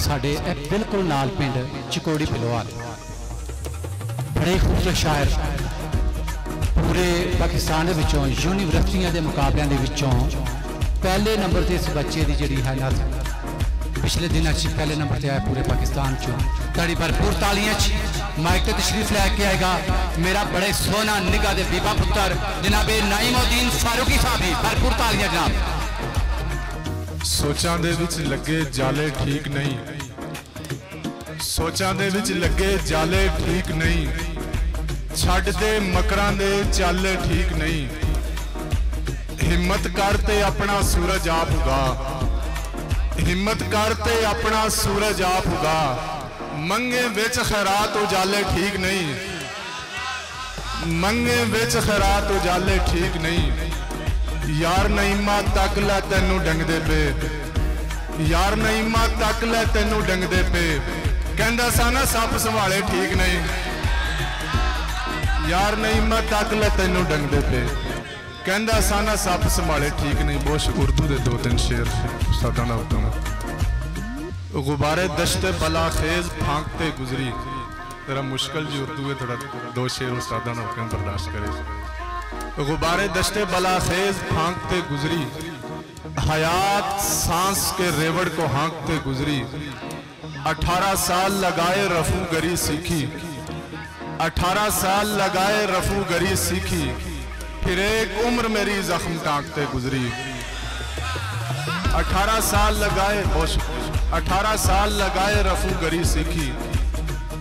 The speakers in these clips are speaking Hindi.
साडे बिल्कुल नाल पिंड चिकोड़ी पिलोवाल बड़े खूबसूरत शायर पूरे पाकिस्तान दे विचों यूनिवर्सिटियां के मुकाबलों के विचों पहले नंबर से इस बच्चे की जी है ना पिछले दिनों पहले नंबर से आया पूरे पाकिस्तान चो। ताड़ी भरपूर तालियां माइक ते तशरीफ लैके आएगा मेरा बड़े सोना निगाह दे बीबा पुत्र जनाबे नाइमुद्दीन फारूकी साहब ही। भरपूर तालियां जनाब। सोचां दे विच लगे जाले ठीक नहीं, सोचां दे विच लगे जाले ठीक नहीं, छड्ड दे मकरां दे चाले ठीक नहीं, हिम्मत करते अपना सूरज आप उगा, हिम्मत करते अपना सूरज आप उगा, मंगे विच खैरात उजाले ठीक नहीं, मंगे विच खैरात उजाले ठीक नहीं, यार नईमा तक लै तैनू डंगदे पे, यार नईमा तक लै तैनू डंगदे पे, कहंदा सा ना सप संभाले ठीक नहीं, यार नईमा तक लै तैनू डंगदे पे, कहंदा सा ना सप संभाले ठीक नहीं। बहुत उर्दू दे 2-3 शेर उस्तादां दा हुक्म। गुब्बारे दश्ते बलाखेज फांकते गुजरी, जरा मुश्किल जी उर्दू है थोड़ा 2 शेर उस्तादां दा हुक्म बर्दाश्त करे। गुब्बारे दश्ते बलाखेज फांकते गुजरी, हयात सांस के रेवड़ को हाँकते गुजरी, 18 साल लगाए रफू गरी सीखी, 18 साल लगाए रफू गरी सीखी, फिर एक उम्र मेरी जख्म टांकते गुजरी। 18 साल लगाए 18 साल लगाए रफू गरी सीखी,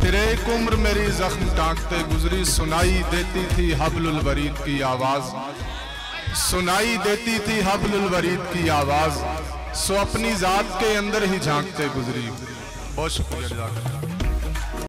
फिर एक उम्र मेरी जख्म टांकते गुजरी, सुनाई देती थी हब्लुल वरीद की आवाज, सुनाई देती थी हब्लुल वरीद की आवाज, सो अपनी जात के अंदर ही झांकते गुजरी। बहुत शुक्रिया।